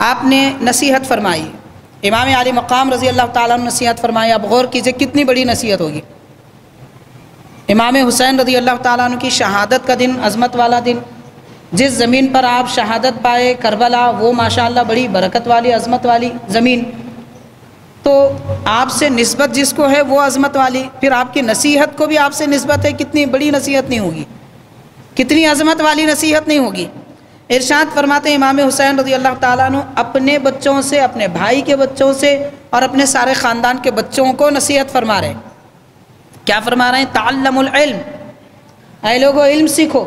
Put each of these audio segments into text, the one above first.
आपने नसीहत फरमाई, इमाम आली मकाम रज़ी अल्लाह ताला ने नसीहत फरमाई। आप गौर कीजिए कितनी बड़ी नसीहत होगी। इमाम हुसैन रज़ी अल्लाह ताला अन्हु की शहादत का दिन, अज़मत वाला दिन, जिस ज़मीन पर आप शहादत पाए करबला, वो माशाअल्लाह बड़ी बरकत वाली अज़मत वाली ज़मीन, तो आपसे निस्बत जिसको है वो अज़मत वाली, फिर आपकी नसीहत को भी आपसे निस्बत है, कितनी बड़ी नसीहत नहीं होगी, कितनी अज़मत वाली नसीहत नहीं होगी। इरशाद फरमाते इमाम हुसैन रज़ी अल्लाह ताला अन्हु अपने बच्चों से, अपने भाई के बच्चों से और अपने सारे ख़ानदान के बच्चों को नसीहत फरमा रहे हैं। क्या फरमा रहे हैं? तअल्लमुल इल्म, ऐ लोगो इल्म सीखो।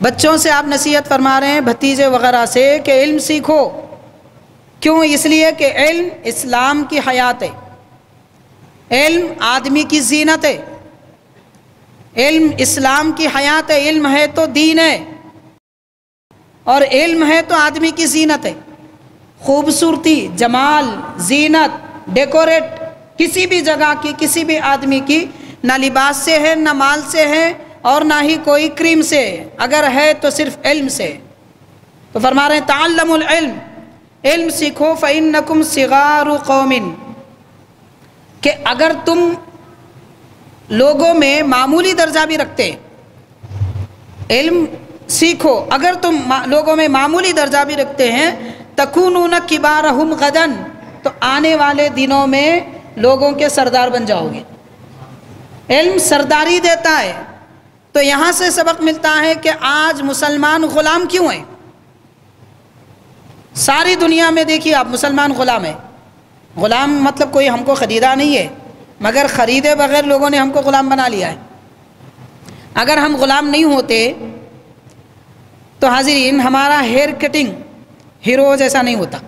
बच्चों से आप नसीहत फरमा रहे हैं, भतीजे वगैरह से, कि इल्म सीखो। क्यों? इसलिए कि इल्म इस्लाम की हयात है, इल्म आदमी की जीनत है, इल्म इस्लाम की हयात है। इल्म है तो दीन है, और इल्म है तो आदमी की जीनत है। खूबसूरती, जमाल, जीनत, डेकोरेट किसी भी जगह की, किसी भी आदमी की ना लिबास से है, ना माल से है, और ना ही कोई क्रीम से, अगर है तो सिर्फ इल्म से। तो फरमा रहे हैं तअल्लमुल इल्म, इल्म सीखो। फ़इन्नकुम सिगारु कौमिन, कि अगर तुम लोगों में मामूली दर्जा भी रखते, इल्म सीखो, अगर तुम लोगों में मामूली दर्जा भी रखते हैं, तकूनून किबारहुम गदन, तो आने वाले दिनों में लोगों के सरदार बन जाओगे। इल्म सरदारी देता है। तो यहाँ से सबक मिलता है कि आज मुसलमान ग़ुलाम क्यों हैं। सारी दुनिया में देखिए आप, मुसलमान ग़ुलाम है। ग़ुलाम मतलब कोई हमको ख़रीदा नहीं है, मगर ख़रीदे बग़ैर लोगों ने हमको ग़ुलाम बना लिया है। अगर हम ग़ुलाम नहीं होते तो हाज़रीन हमारा हेयर कटिंग हीरो जैसा नहीं होता।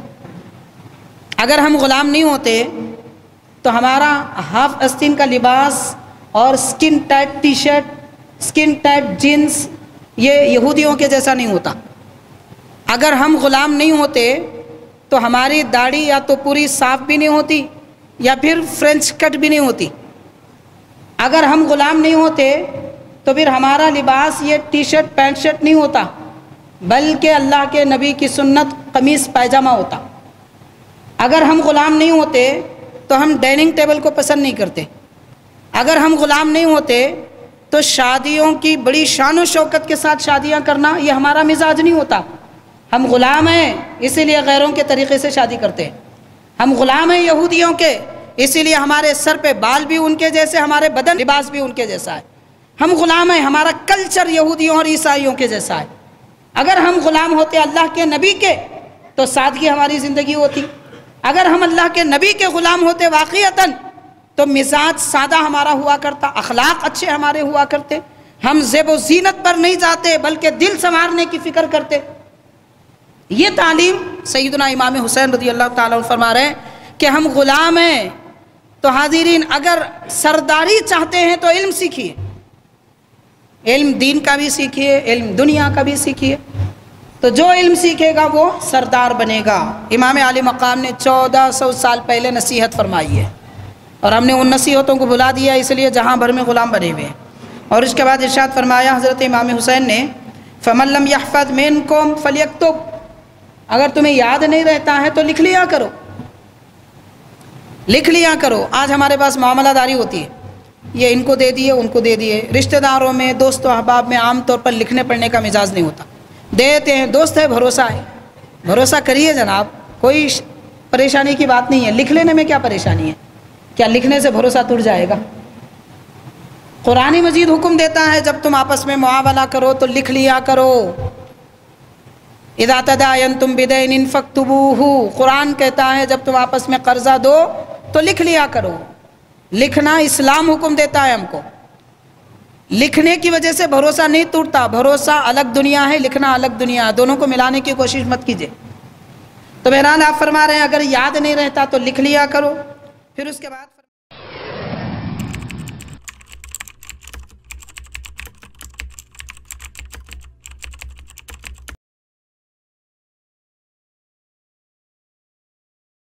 अगर हम ग़ुलाम नहीं होते तो हमारा हाफ आस्तीन का लिबास और skin tight T shirt, skin tight jeans, ये यहूदियों के जैसा नहीं होता। अगर हम ग़ुलाम नहीं होते तो हमारी दाढ़ी या तो पूरी साफ भी नहीं होती, या फिर फ्रेंच कट भी नहीं होती। अगर हम ग़ुलाम नहीं होते तो फिर हमारा लिबास ये टी शर्ट पैंट शर्ट नहीं होता, बल्कि अल्लाह के नबी की सुन्नत कमीज़ पायजामा होता। अगर हम ग़ुलाम नहीं होते तो हम डाइनिंग टेबल को पसंद नहीं करते। अगर हम ग़ुलाम नहीं होते तो शादियों की बड़ी शान और शौकत के साथ शादियां करना ये हमारा मिजाज नहीं होता। हम ग़ुलाम हैं इसीलिए गैरों के तरीक़े से शादी करते हैं। हम ग़ुलाम हैं यहूदियों के, इसीलिए हमारे सर पे बाल भी उनके जैसे, हमारे बदन लिबास भी उनके जैसा है। हम ग़ुलाम हैं, हमारा कल्चर यहूदियों और ईसाइयों के जैसा है। अगर हम ग़ुलाम होते अल्लाह के नबी के तो सादगी हमारी ज़िंदगी होती। अगर हम अल्लाह के नबी के ग़ुलाम होते वाक़ईतन तो मिजाज सादा हमारा हुआ करता, अखलाक अच्छे हमारे हुआ करते, हम ज़ेब ज़ीनत पर नहीं जाते बल्कि दिल संवारने की फ़िक्र करते। ये तालीम सैयदना इमाम हुसैन रज़ी अल्लाह ताला अन्हु फरमा रहे हैं कि हम ग़ुलाम हैं। तो हाज़रीन अगर सरदारी चाहते हैं तो इल्म सीखिए, इल्म दीन का भी सीखिए, इल्म दुनिया का भी सीखिए। तो जो इल्म सीखेगा वो सरदार बनेगा। इमाम आली मकाम ने 1400 साल पहले नसीहत फरमाई है, और हमने उन नसीहतों को भुला दिया, इसलिए जहाँ भर में ग़ुलाम बने हुए हैं। और इसके बाद इरशाद फरमाया हज़रत इमाम हुसैन ने, फ़मन लम यहफ़ज़ मिनकुम फ़लयक्तुब, अगर तुम्हें याद नहीं रहता है तो लिख लिया करो, लिख लिया करो। आज हमारे पास मामलादारी होती है, ये इनको दे दिए उनको दे दिए। रिश्तेदारों में, दोस्तों अहबाब में आम तौर पर लिखने पढ़ने का मिजाज नहीं होता। देते हैं, दोस्त है, भरोसा है, भरोसा करिए जनाब, कोई परेशानी की बात नहीं है। लिख लेने में क्या परेशानी है? क्या लिखने से भरोसा टूट जाएगा? कुरान मजीद हुक्म देता है जब तुम आपस में मुआवला करो तो लिख लिया करो। इज़ा तदायनतुम बिदैनिन फक्तुबूहु, कुरान कहता है जब तुम आपस में कर्जा दो तो लिख लिया करो। लिखना इस्लाम हुक्म देता है हमको। लिखने की वजह से भरोसा नहीं टूटता। भरोसा अलग दुनिया है, लिखना अलग दुनिया है, दोनों को मिलाने की कोशिश मत कीजिए। तो बहरहाल आप फरमा रहे हैं अगर याद नहीं रहता तो लिख लिया करो। फिर उसके बाद